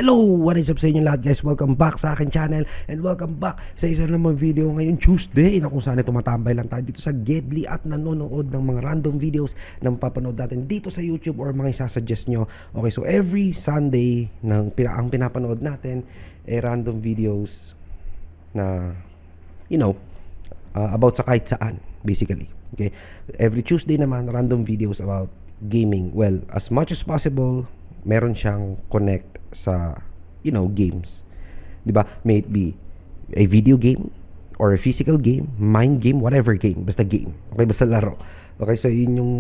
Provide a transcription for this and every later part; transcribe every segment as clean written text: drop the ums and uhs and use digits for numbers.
Hello! What is up sa inyo lahat guys? Welcome back sa akin channel and welcome back sa isa namang video ngayon Tuesday na kung saan tumatambay lang tayo dito sa Gedli at nanonood ng mga random videos na mapapanood natin dito sa YouTube or mga isasuggest nyo. Okay, so every Sunday ang pinapanood natin random videos na about sa kahit saan basically. Okay, every Tuesday naman random videos about gaming. Well, as much as possible meron siyang connect sa games, 'di ba? May it be a video game or a physical game, mind game, whatever game, basta game. Okay, basta laro. Okay, so yun yung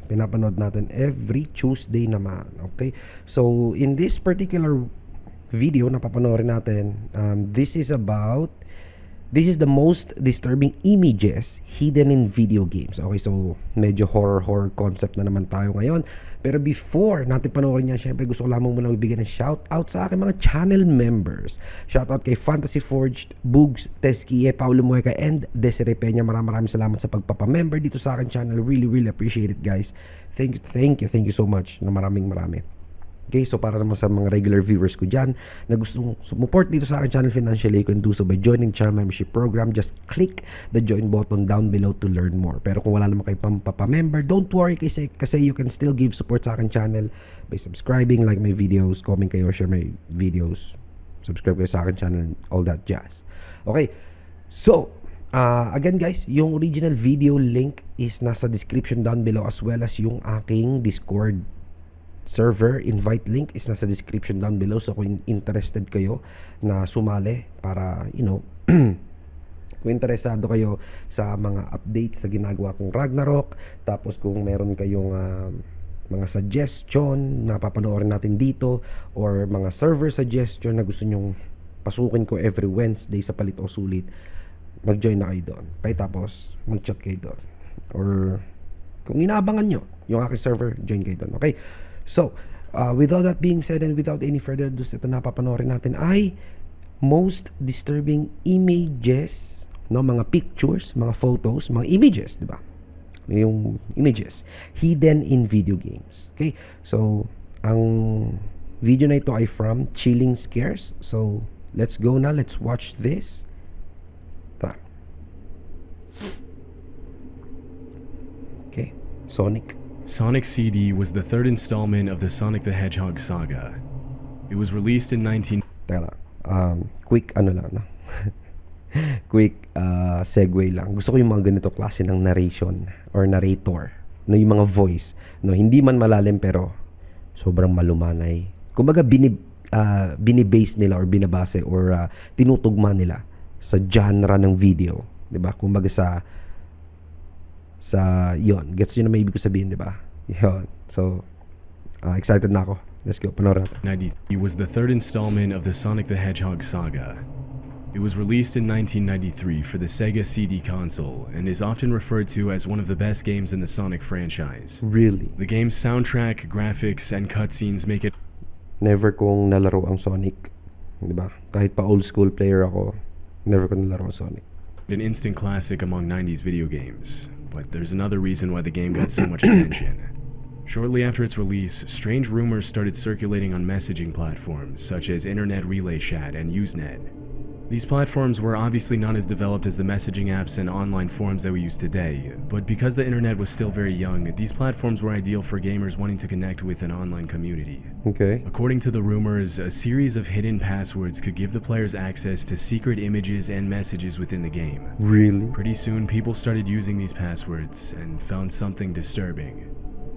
pinapanood natin every Tuesday naman. Okay, so in this particular video na papanoorin natin, this is the most disturbing images hidden in video games. Okay, so medyo horror concept na naman tayo ngayon. Pero before natin panoorin yan, syempre gusto ko lamang muna magbigay ng shout out sa aking mga channel members. Shout out kay Fantasy Forged, Bugs, Teskie, Paulo Mueca, and Desiree Peña. Maraming salamat sa pagpapamember dito sa aking channel. Really appreciate it, guys. Thank you so much na marami. Okay, so para naman sa mga regular viewers ko dyan na gustong support dito sa aking channel financially, you can do so by joining channel membership program. Just click the join button down below to learn more. Pero kung wala naman kayo pampapamember, don't worry kasi you can still give support sa aking channel by subscribing, like my videos, comment kayo, share my videos, subscribe kayo sa aking channel, all that jazz. Okay, so again guys, yung original video link is nasa description down below, as well as yung aking Discord server invite link is nasa description down below. So kung interested kayo na sumali para kung interesado kayo sa mga updates sa ginagawa kong Ragnarok, tapos kung meron kayong mga suggestion na papanoorin natin dito or mga server suggestion na gusto nyong pasukin ko every Wednesday sa Palit o Sulit, mag-join na kayo doon. Okay, tapos mag-chat kayo doon. Or kung inaabangan nyo yung aking server, join kayo doon. Okay, so, with all that being said and without any further ado, ito na papanoorin natin ay most disturbing images, no, mga pictures, mga photos, mga images, di ba? Yung images hidden in video games. Okay, so ang video na ito ay from Chilling Scares. So, let's go na, let's watch this. Tara. Okay, Sonic CD was the third installment of the Sonic the Hedgehog saga. It was released in 19... quick quick segue lang. Gusto ko yung mga ganito klase ng narration or narrator, no, yung mga voice, no, hindi man malalim pero sobrang malumanay. Kumbaga binibase nila or binabase or tinutugma nila sa genre ng video, 'di ba? Kumbaga sa yon, gets yun na may ibig ko sabihin, di ba? Yon. So excited na ako. Let's go, panoorin natin. It was the third installment of the Sonic the Hedgehog saga. It was released in 1993 for the Sega CD console and is often referred to as one of the best games in the Sonic franchise. Really? The game's soundtrack, graphics, and cutscenes make it... Never kong nalaro ang Sonic, di ba? Kahit pa old school player ako, never ko nalaro ang Sonic. An instant classic among 90s video games. But there's another reason why the game got so much attention. Shortly after its release, strange rumors started circulating on messaging platforms such as Internet Relay Chat and Usenet. These platforms were obviously not as developed as the messaging apps and online forums that we use today, but because the internet was still very young, these platforms were ideal for gamers wanting to connect with an online community. Okay. According to the rumors, a series of hidden passwords could give the players access to secret images and messages within the game. Really? Pretty soon, people started using these passwords and found something disturbing.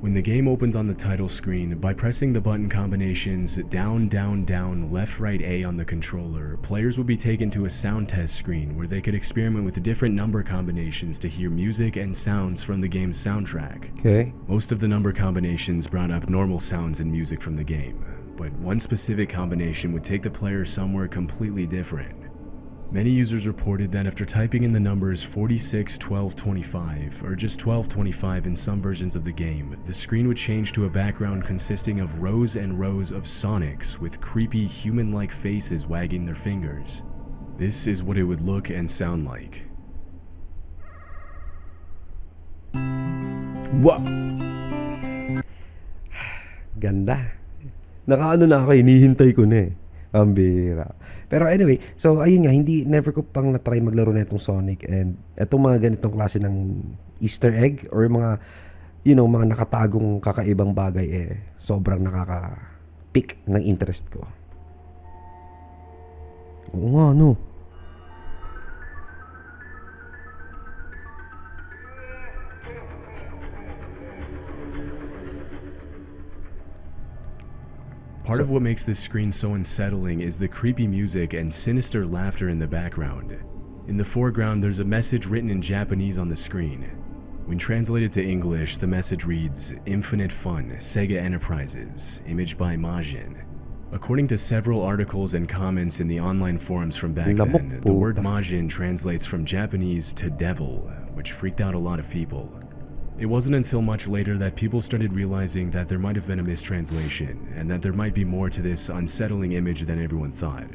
When the game opened on the title screen, by pressing the button combinations down, down, down, left, right, A on the controller, players would be taken to a sound test screen where they could experiment with different number combinations to hear music and sounds from the game's soundtrack. Okay. Most of the number combinations brought up normal sounds and music from the game, but one specific combination would take the player somewhere completely different. Many users reported that after typing in the numbers 46, 12, 25, or just 12, 25 in some versions of the game, the screen would change to a background consisting of rows and rows of Sonics with creepy human-like faces wagging their fingers. This is what it would look and sound like. Wow! Ganda. Nakaano na ako, hinihintay ko na eh. Ang bira. Pero anyway, so ayun nga, never ko pang na-try maglaro na itong Sonic, and etong mga ganitong klase ng Easter egg or mga, mga nakatagong kakaibang bagay sobrang nakaka-pick ng interest ko. Oo nga, no? Part of what makes this screen so unsettling is the creepy music and sinister laughter in the background. In the foreground, there's a message written in Japanese on the screen. When translated to English, the message reads, "Infinite Fun, Sega Enterprises, image by Majin." According to several articles and comments in the online forums from back then, the word Majin translates from Japanese to devil, which freaked out a lot of people. It wasn't until much later that people started realizing that there might have been a mistranslation, and that there might be more to this unsettling image than everyone thought.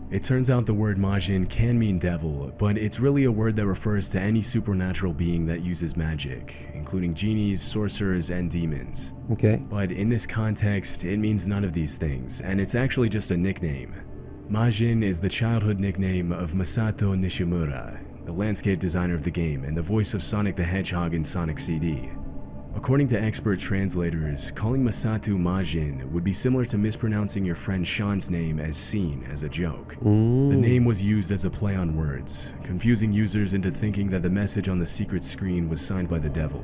It turns out the word Majin can mean devil, but it's really a word that refers to any supernatural being that uses magic, including genies, sorcerers, and demons. Okay. But in this context, it means none of these things, and it's actually just a nickname. Majin is the childhood nickname of Masato Nishimura, the landscape designer of the game and the voice of Sonic the Hedgehog in Sonic CD. According to expert translators, calling Masato Majin would be similar to mispronouncing your friend Sean's name as Scene as a joke. The name was used as a play on words, confusing users into thinking that the message on the secret screen was signed by the devil.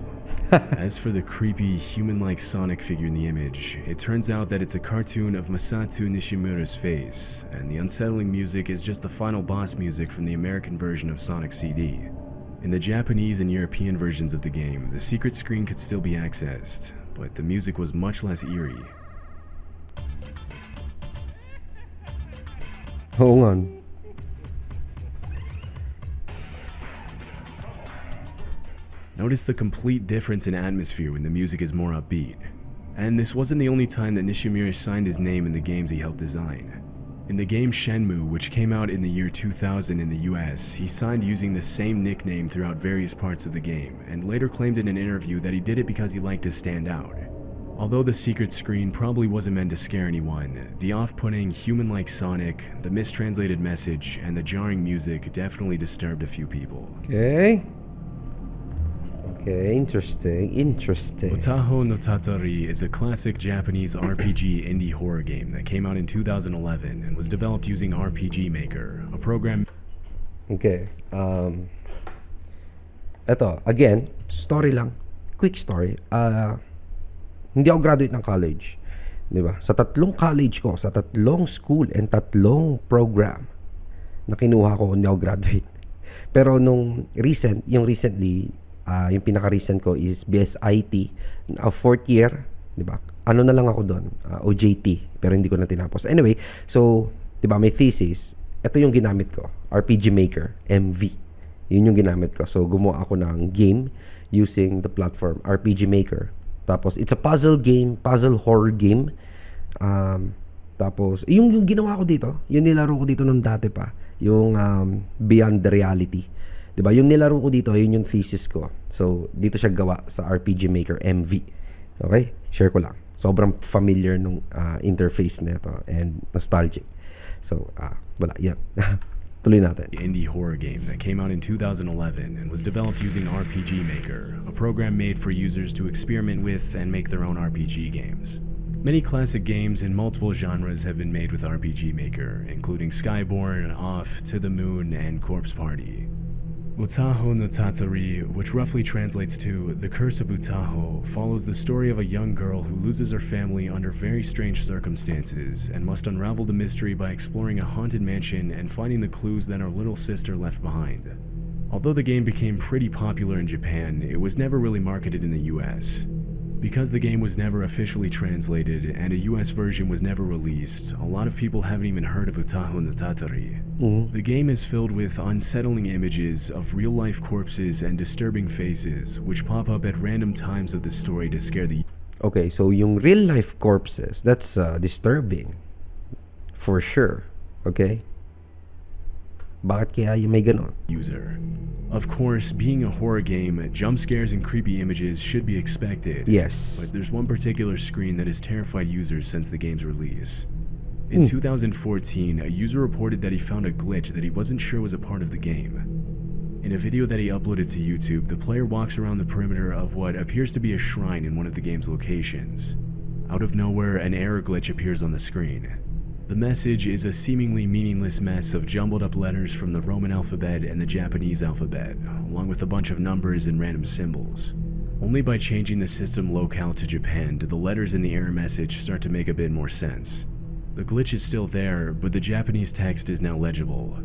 As for the creepy, human-like Sonic figure in the image, it turns out that it's a cartoon of Masato Nishimura's face, and the unsettling music is just the final boss music from the American version of Sonic CD. In the Japanese and European versions of the game, the secret screen could still be accessed, but the music was much less eerie. Hold on. Notice the complete difference in atmosphere when the music is more upbeat. And this wasn't the only time that Nishimura signed his name in the games he helped design. In the game Shenmue, which came out in the year 2000 in the US, he signed using the same nickname throughout various parts of the game, and later claimed in an interview that he did it because he liked to stand out. Although the secret screen probably wasn't meant to scare anyone, the off-putting, human-like Sonic, the mistranslated message, and the jarring music definitely disturbed a few people. Okay. Okay, interesting. Taho no Tatari is a classic Japanese RPG indie horror game that came out in 2011 and was developed using RPG Maker, a program. Okay. Eto, again, story lang. Quick story. Hindi ako graduate ng college. 'Di ba? Sa tatlong college ko, sa tatlong school and tatlong program na kinuha ko, hindi ako graduate. Pero nung recently, yung pinaka-recent ko is BSIT, fourth year, di ba? Ano na lang ako doon, OJT, pero hindi ko na tinapos. Anyway, so, di ba, may thesis, ito yung ginamit ko, RPG Maker, MV. Yun yung ginamit ko. So, gumawa ako ng game using the platform RPG Maker. Tapos, it's a puzzle game, puzzle horror game. Tapos, yung ginawa ko dito, yung nilaro ko dito nung dati pa, yung Beyond the Reality. Diba? Yung nilaro ko dito, yun yung thesis ko. So, dito siya gawa sa RPG Maker MV. Okay? Share ko lang. Sobrang familiar nung interface nito and nostalgic. So, wala. Yan. Tuloy natin. Indie horror game that came out in 2011 and was developed using RPG Maker, a program made for users to experiment with and make their own RPG games. Many classic games in multiple genres have been made with RPG Maker, including Skyborn, Off, To the Moon, and Corpse Party. Utaho no Tatari, which roughly translates to The Curse of Utaho, follows the story of a young girl who loses her family under very strange circumstances and must unravel the mystery by exploring a haunted mansion and finding the clues that her little sister left behind. Although the game became pretty popular in Japan, it was never really marketed in the US. Because the game was never officially translated and a US version was never released, a lot of people haven't even heard of Utaho no Tatari. The game is filled with unsettling images of real-life corpses and disturbing faces, which pop up at random times of the story to scare the... Okay, so yung real-life corpses, that's disturbing. For sure. Okay? Bakit kaya may ganon? User. Of course, being a horror game, jump scares and creepy images should be expected. Yes. But there's one particular screen that has terrified users since the game's release. In 2014, a user reported that he found a glitch that he wasn't sure was a part of the game. In a video that he uploaded to YouTube, the player walks around the perimeter of what appears to be a shrine in one of the game's locations. Out of nowhere, an error glitch appears on the screen. The message is a seemingly meaningless mess of jumbled up letters from the Roman alphabet and the Japanese alphabet, along with a bunch of numbers and random symbols. Only by changing the system locale to Japan did the letters in the error message start to make a bit more sense. The glitch is still there, but the Japanese text is now legible.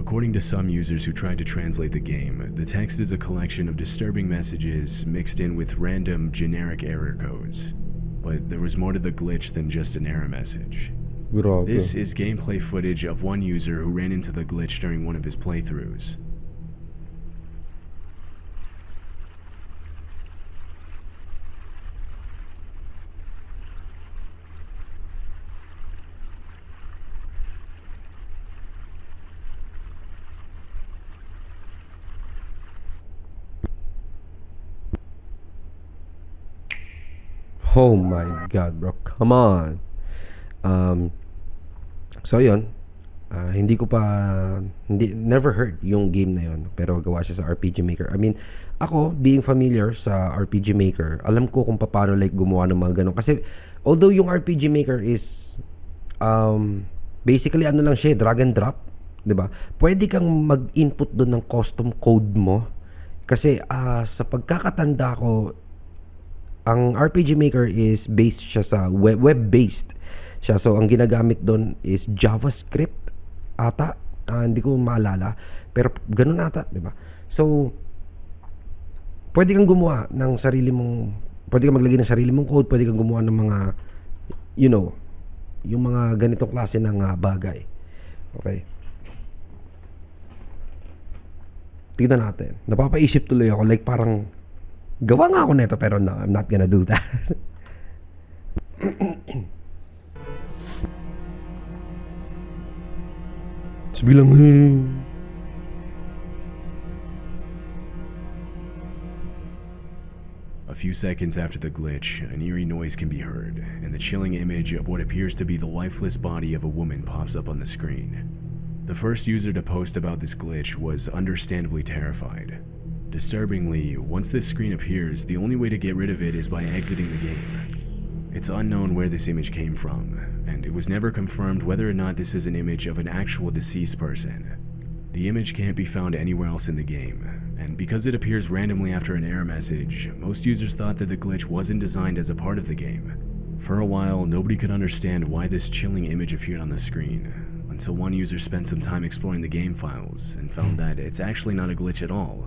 According to some users who tried to translate the game, the text is a collection of disturbing messages mixed in with random generic error codes. But there was more to the glitch than just an error message. Grabe. This is gameplay footage of one user who ran into the glitch during one of his playthroughs. Oh my God, bro. Come on. So yun, never heard yung game na yun, pero gawa siya sa RPG Maker. I mean, ako, being familiar sa RPG Maker, alam ko kung paano like gumawa ng mga ganun. Kasi, although yung RPG Maker is, basically ano lang siya, drag and drop, diba? Pwede kang mag-input doon ng custom code mo. Kasi, sa pagkakatanda ko, ang RPG Maker is based siya sa web-based siya. So, ang ginagamit doon is JavaScript ata. Hindi ko maalala. Pero, ganun ata, di ba? So, pwede kang gumawa ng sarili mong, pwede kang maglagay ng sarili mong code, pwede kang gumawa ng mga, you know, yung mga ganitong klase ng bagay. Okay? Tignan natin. Napapaisip tuloy ako. Like, parang, gawa nga ako neto, pero no, I'm not gonna do that. Bilang A few seconds after the glitch, an eerie noise can be heard, and the chilling image of what appears to be the lifeless body of a woman pops up on the screen. The first user to post about this glitch was understandably terrified. Disturbingly, once this screen appears, the only way to get rid of it is by exiting the game. It's unknown where this image came from, and it was never confirmed whether or not this is an image of an actual deceased person. The image can't be found anywhere else in the game, and because it appears randomly after an error message, most users thought that the glitch wasn't designed as a part of the game. For a while, nobody could understand why this chilling image appeared on the screen, until one user spent some time exploring the game files and found that it's actually not a glitch at all.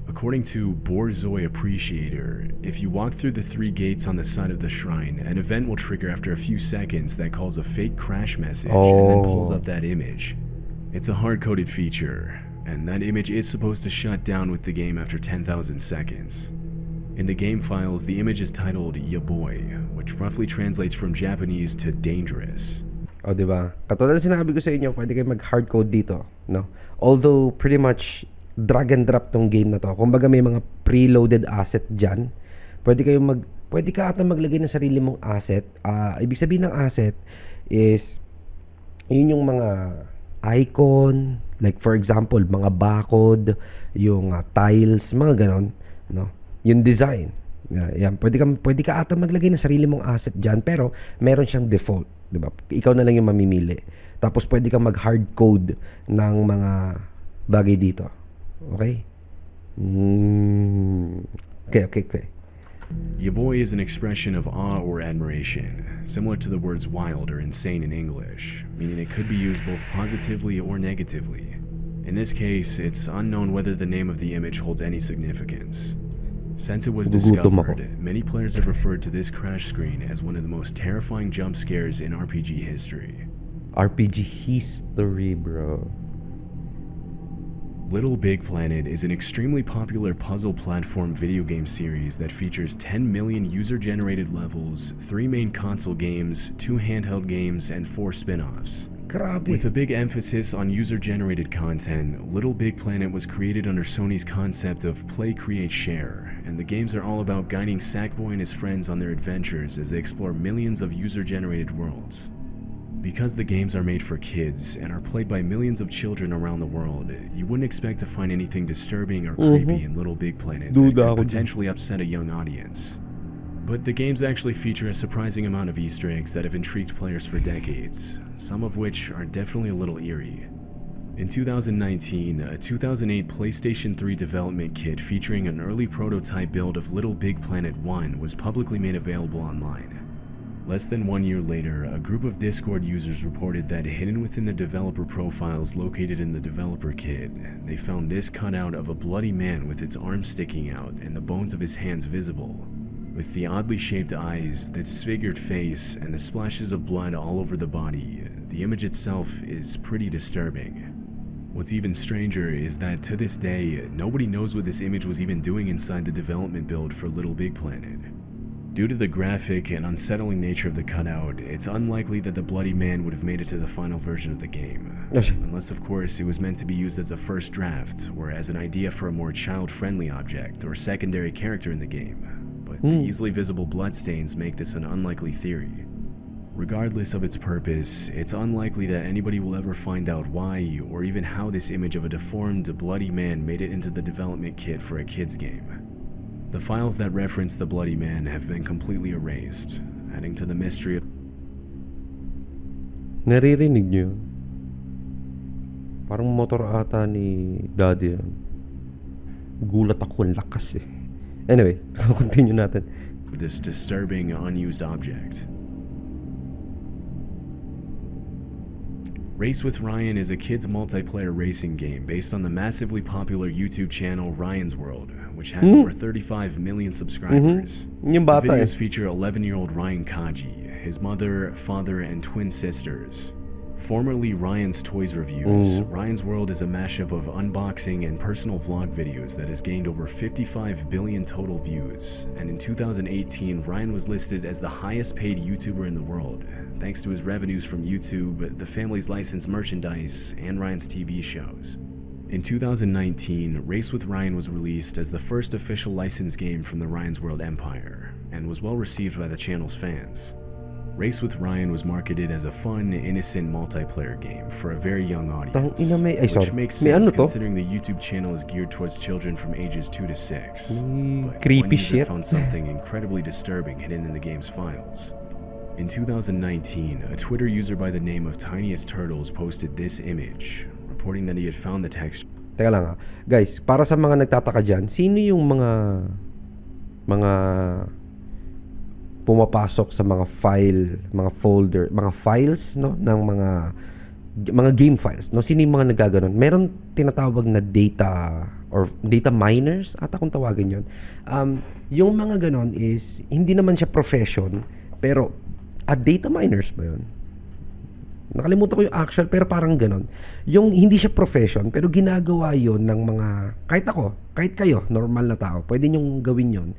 According to Borzoi Appreciator, if you walk through the 3 gates on the side of the shrine, an event will trigger after a few seconds that calls a fake crash message and then pulls up that image. It's a hard-coded feature, and that image is supposed to shut down with the game after 10,000 seconds. In the game files, the image is titled Yaboy, which roughly translates from Japanese to dangerous. O, diba? Katulad sinabi ko sa inyo, pwede kayo mag-hardcode dito, no? Although, pretty much, drag and drop tong game na to. Kumbaga may mga preloaded asset dyan. Pwede ka ata maglagay ng sarili mong asset. Ibig sabihin ng asset is, yun yung mga icon, like for example, mga barcode, yung tiles, mga ganon, no? Yung design. Yan, pwede ka ata maglagay ng sarili mong asset dyan, pero meron siyang default, di ba? Ikaw na lang yung mamimili. Tapos pwede kang mag-hardcode ng mga bagay dito. Okay? Okay. Yaboy is an expression of awe or admiration, similar to the words wild or insane in English, meaning it could be used both positively or negatively. In this case, it's unknown whether the name of the image holds any significance. Since it was discovered, many players have referred to this crash screen as one of the most terrifying jump scares in RPG history. RPG history, bro. Little Big Planet is an extremely popular puzzle platform video game series that features 10 million user-generated levels, 3 main console games, 2 handheld games, and 4 spin-offs. Grabe. With a big emphasis on user-generated content, Little Big Planet was created under Sony's concept of play, create, share, and the games are all about guiding Sackboy and his friends on their adventures as they explore millions of user-generated worlds. Because the games are made for kids and are played by millions of children around the world, you wouldn't expect to find anything disturbing or creepy in Little Big Planet that could potentially upset a young audience. But the games actually feature a surprising amount of Easter eggs that have intrigued players for decades, some of which are definitely a little eerie. In 2019, a 2008 PlayStation 3 development kit featuring an early prototype build of Little Big Planet 1 was publicly made available online. Less than 1 year later, a group of Discord users reported that hidden within the developer profiles located in the developer kit, they found this cutout of a bloody man with its arms sticking out and the bones of his hands visible. With the oddly shaped eyes, the disfigured face, and the splashes of blood all over the body, the image itself is pretty disturbing. What's even stranger is that to this day, nobody knows what this image was even doing inside the development build for Little Big Planet. Due to the graphic and unsettling nature of the cutout, it's unlikely that the bloody man would have made it to the final version of the game. Unless, of course, it was meant to be used as a first draft, or as an idea for a more child-friendly object or secondary character in the game. But the easily visible bloodstains make this an unlikely theory. Regardless of its purpose, it's unlikely that anybody will ever find out why or even how this image of a deformed, bloody man made it into the development kit for a kid's game. The files that reference the bloody man have been completely erased, adding to the mystery of... Naririnig nyo? Parang motor ata ni Daddy yan. Gulat ako, ang lakas eh. Anyway, continue natin. This disturbing, unused object. Race with Ryan is a kids multiplayer racing game based on the massively popular YouTube channel Ryan's World, which has over 35 million subscribers. Yung The bata eh. videos feature 11-year-old Ryan Kaji, his mother, father, and twin sisters. Formerly Ryan's Toys Reviews, Ryan's World is a mashup of unboxing and personal vlog videos that has gained over 55 billion total views, and in 2018 Ryan was listed as the highest paid YouTuber in the world, thanks to his revenues from YouTube, the family's licensed merchandise, and Ryan's TV shows. In 2019, Race with Ryan was released as the first official licensed game from the Ryan's World empire, and was well received by the channel's fans. Race with Ryan was marketed as a fun, innocent multiplayer game for a very young audience, which makes sense considering the YouTube channel is geared towards children from ages 2 to 6. But creepy one user shit. found something incredibly disturbing hidden in the game's files. In 2019, a Twitter user by the name of Tiniest Turtles posted this image, reporting that he had found the text. Teka lang ha. Guys, para sa mga nagtataka dyan, sino yung mga pumapasok sa mga file, mga folder, mga files, no, ng mga game files, no? Sino yung mga nagaganon? Meron tinatawag na data or data miners, ata kung tawagin yon. Yung mga ganon is hindi naman siya profession, pero data miners ba yun? Nakalimutan ko yung actual, pero parang ganon. Yung hindi siya profession, pero ginagawa yon ng mga, kahit ako, kahit kayo, normal na tao, pwede nyong gawin yon.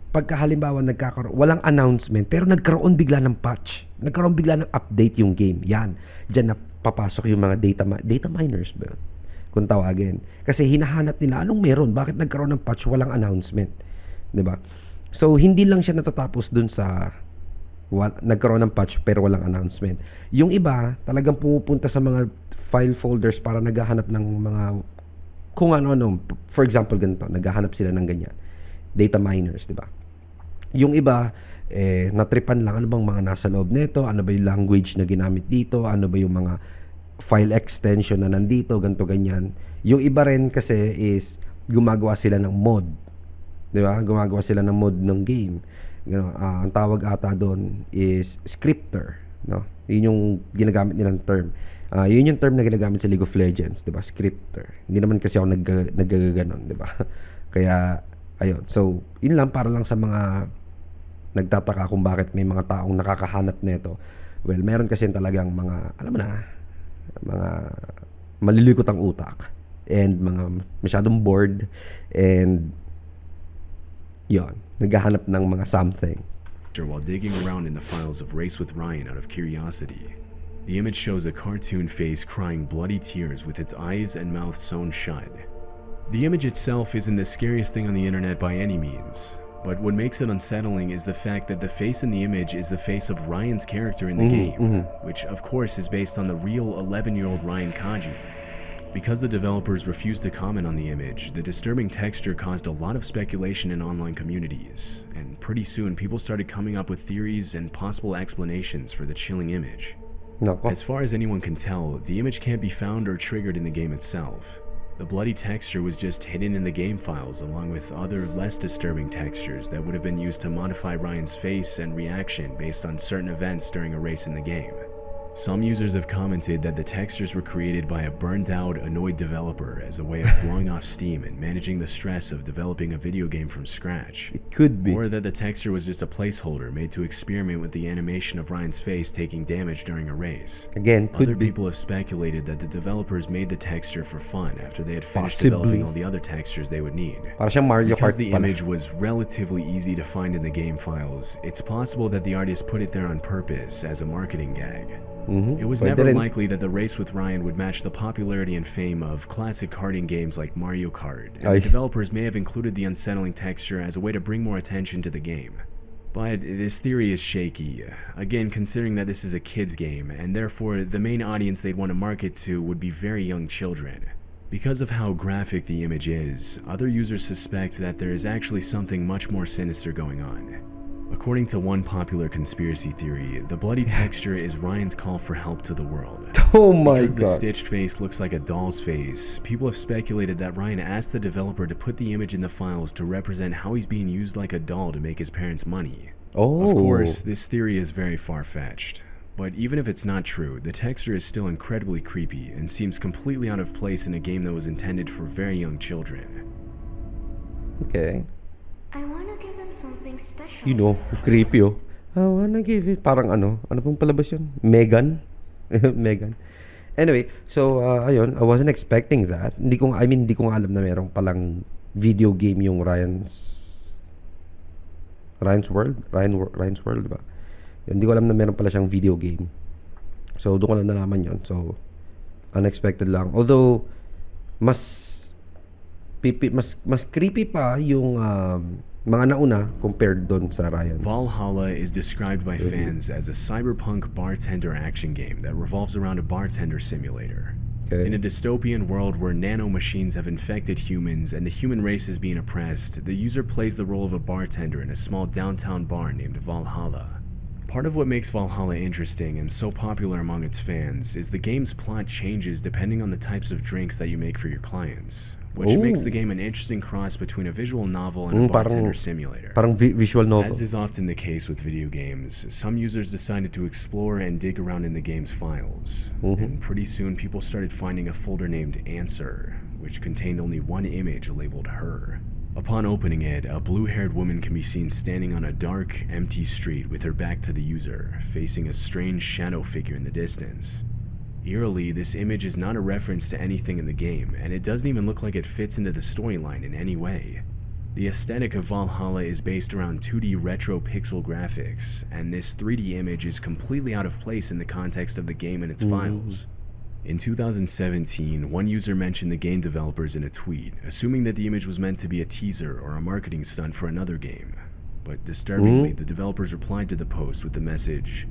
Pagka halimbawa nagkakaroon, walang announcement, pero nagkaroon bigla ng patch. Nagkaroon bigla ng update yung game. Yan. Diyan na papasok yung mga data miners ba yun? Kung tawagin. Kasi hinahanap nila, anong meron? Bakit nagkaroon ng patch? Walang announcement. 'Di ba? So, hindi lang siya natatapos dun sa nagkaroon ng patch pero walang announcement. Yung iba, talagang pumupunta sa mga file folders para naghahanap ng mga kung ano-ano. For example, ganito. Naghahanap sila ng ganyan. Data miners, 'di ba? Yung iba, natripan lang, ano bang mga nasa loob nito, ano ba yung language na ginamit dito, ano ba yung mga file extension na nandito, ganito, ganyan. Yung iba rin kasi is, gumagawa sila ng mod. Di ba? Gumagawa sila ng mod ng game. Ang tawag ata doon is scripter. No? Yun yung ginagamit nilang term. Yun yung term na ginagamit sa League of Legends, di ba? Scripter. Hindi naman kasi ako naggaganon, di ba? Kaya, ayun. So, yun lang para lang sa mga nagtataka kung bakit may mga taong nakakahanap nito. Well, meron kasi talagang mga, alam mo na, mga malilikot ang utak and mga masyadong bored and yun, naghahanap ng mga something. While digging around in the files of Race with Ryan out of curiosity, The image shows a cartoon face crying bloody tears with its eyes and mouth sewn shut. The image itself isn't the scariest thing on the internet by any means, but what makes it unsettling is the fact that the face in the image is the face of Ryan's character in the game, which of course is based on the real 11-year-old Ryan Kaji. Because the developers refused to comment on the image, the disturbing texture caused a lot of speculation in online communities, and pretty soon people started coming up with theories and possible explanations for the chilling image. Nako. As far as anyone can tell, the image can't be found or triggered in the game itself. The bloody texture was just hidden in the game files along with other less disturbing textures that would have been used to modify Ryan's face and reaction based on certain events during a race in the game. Some users have commented that the textures were created by a burned-out, annoyed developer as a way of blowing off steam and managing the stress of developing a video game from scratch. It could be. Or that the texture was just a placeholder made to experiment with the animation of Ryan's face taking damage during a race. Again, could Other be. people have speculated that the developers made the texture for fun after they had finished Possibly. developing all the other textures they would need. Para siyang Mario Because Kart the pala. image was relatively easy to find in the game files, it's possible that the artist put it there on purpose as a marketing gag. It was Pwede never rin. likely that the race with Ryan would match the popularity and fame of classic karting games like Mario Kart, and Ay. the developers may have included the unsettling texture as a way to bring more attention to the game. But this theory is shaky, again considering that this is a kids game, and therefore the main audience they'd want to market to would be very young children. Because of how graphic the image is, other users suspect that there is actually something much more sinister going on. According to one popular conspiracy theory, the bloody texture is Ryan's call for help to the world. Oh my Because the god. stitched face looks like a doll's face, people have speculated that Ryan asked the developer to put the image in the files to represent how he's being used like a doll to make his parents money. Oh. Of course, this theory is very far-fetched. But even if it's not true, the texture is still incredibly creepy and seems completely out of place in a game that was intended for very young children. Okay. I wanna give him something special. You know, creepy oh. I wanna give it. Parang ano pong palabas yun? Megan? Megan. Anyway, so ayun, I wasn't expecting that. Hindi ko nga alam na merong palang video game yung Ryan's World, diba? Hindi ko alam na meron pala siyang video game. So doon ko lang nalaman yun. So unexpected lang. Although mas creepy pa yung mga nauna compared doon sa Ryan's. Valhalla is described by fans as a cyberpunk bartender action game that revolves around a bartender simulator. Okay. In a dystopian world where nanomachines have infected humans and the human race is being oppressed, the user plays the role of a bartender in a small downtown bar named Valhalla. Part of what makes Valhalla interesting and so popular among its fans is the game's plot changes depending on the types of drinks that you make for your clients, which makes the game an interesting cross between a visual novel and a bartender simulator. Parang visual novel. As is often the case with video games, some users decided to explore and dig around in the game's files, and pretty soon people started finding a folder named Answer, which contained only one image labeled Her. Upon opening it, a blue-haired woman can be seen standing on a dark, empty street with her back to the user, facing a strange shadow figure in the distance. Eerily, this image is not a reference to anything in the game, and it doesn't even look like it fits into the storyline in any way. The aesthetic of Valhalla is based around 2D retro pixel graphics, and this 3D image is completely out of place in the context of the game and its files. In 2017, one user mentioned the game developers in a tweet, assuming that the image was meant to be a teaser or a marketing stunt for another game. But disturbingly, the developers replied to the post with the message,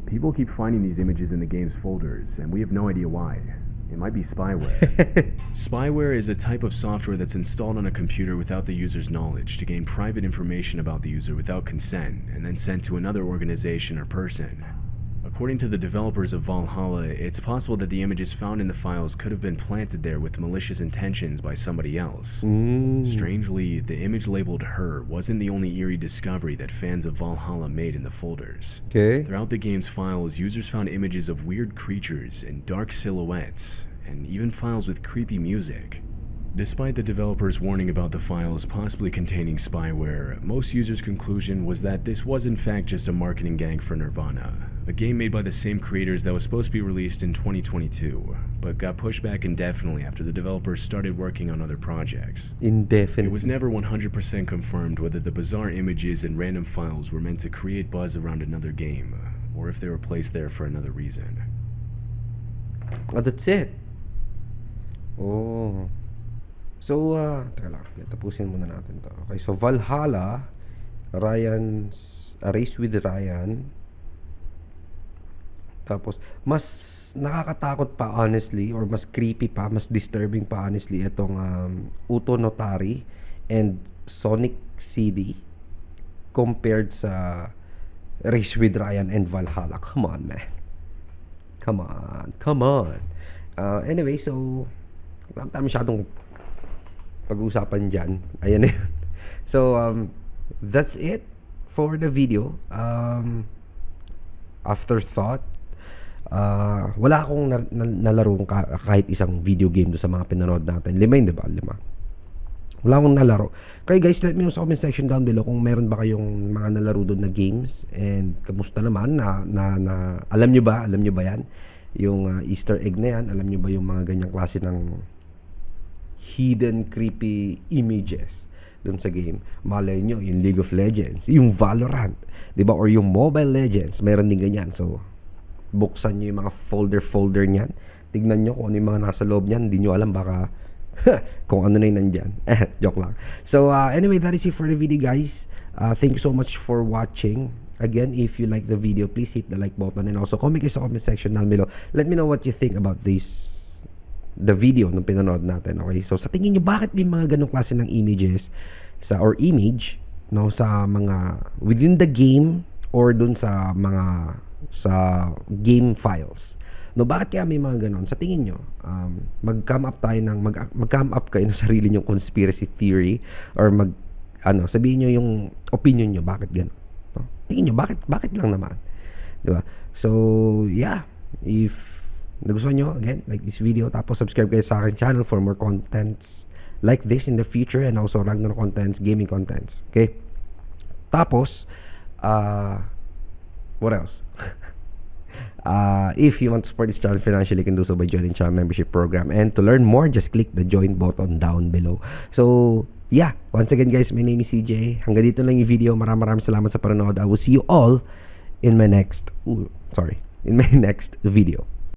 "People keep finding these images in the game's folders, and we have no idea why. It might be spyware." Spyware is a type of software that's installed on a computer without the user's knowledge to gain private information about the user without consent and then sent to another organization or person. According to the developers of Valhalla, it's possible that the images found in the files could have been planted there with malicious intentions by somebody else. Strangely, the image labeled Her wasn't the only eerie discovery that fans of Valhalla made in the folders. Okay. Throughout the game's files, users found images of weird creatures and dark silhouettes, and even files with creepy music. Despite the developers warning about the files possibly containing spyware, most users' conclusion was that this was in fact just a marketing gag for Nirvana, a game made by the same creators that was supposed to be released in 2022, but got pushed back indefinitely after the developers started working on other projects. Indefinite. It was never 100% confirmed whether the bizarre images and random files were meant to create buzz around another game, or if they were placed there for another reason. That's it. Oh. So, teka lang. Tapusin muna natin to. Okay, so Valhalla, Race with Ryan. Tapos, mas nakakatakot pa honestly, or mas creepy pa, mas disturbing pa honestly, itong Uto Notary and Sonic CD compared sa Race with Ryan and Valhalla. Come on, man. Come on. Anyway, so wala tayo masyadong pag-uusapan dyan. Ayan na yun. So, that's it for the video. Afterthought. Wala akong nalarong kahit isang video game do sa mga pinanood natin. 5 yun, diba? 5. Wala akong nalaro. Kaya guys, let me know sa comment section down below kung meron ba kayong mga nalaro doon na games, and kamusta naman na alam nyo ba yan? Yung Easter egg na yan, alam nyo ba yung mga ganyang klase ng hidden creepy images doon sa game? Malay nyo, yung League of Legends, yung Valorant, diba? Or yung Mobile Legends, meron din ganyan. So, buksan nyo yung mga folder niyan. Tignan nyo kung ano yung mga nasa loob niyan. Hindi nyo alam, baka kung ano na yung nandyan. Joke lang. So, anyway, that is it for the video, guys. Thank you so much for watching. Again, if you like the video, please hit the like button and also comment sa comment section down below. Let me know what you think about the video nung pinanood natin. Okay? So, sa tingin nyo, bakit may mga ganong klase ng images or image sa mga within the game or dun sa mga game files? Bakit kaya may mga ganon? Sa tingin nyo, mag-come up kayo ng sarili nyong conspiracy theory, or sabihin nyo yung opinion nyo, bakit ganon? Tingin nyo, bakit lang naman? Diba? So, yeah. If nagustuhan nyo, again, like this video, tapos subscribe kayo sa akin channel for more contents like this in the future, and also Ragnarok contents, gaming contents. Okay? Tapos, what else? If you want to support this channel financially, you can do so by joining channel membership program. And to learn more, just click the join button down below. So, yeah. Once again, guys, my name is CJ. Hanggang dito lang yung video. Maraming salamat sa panonood. I will see you all in my next video.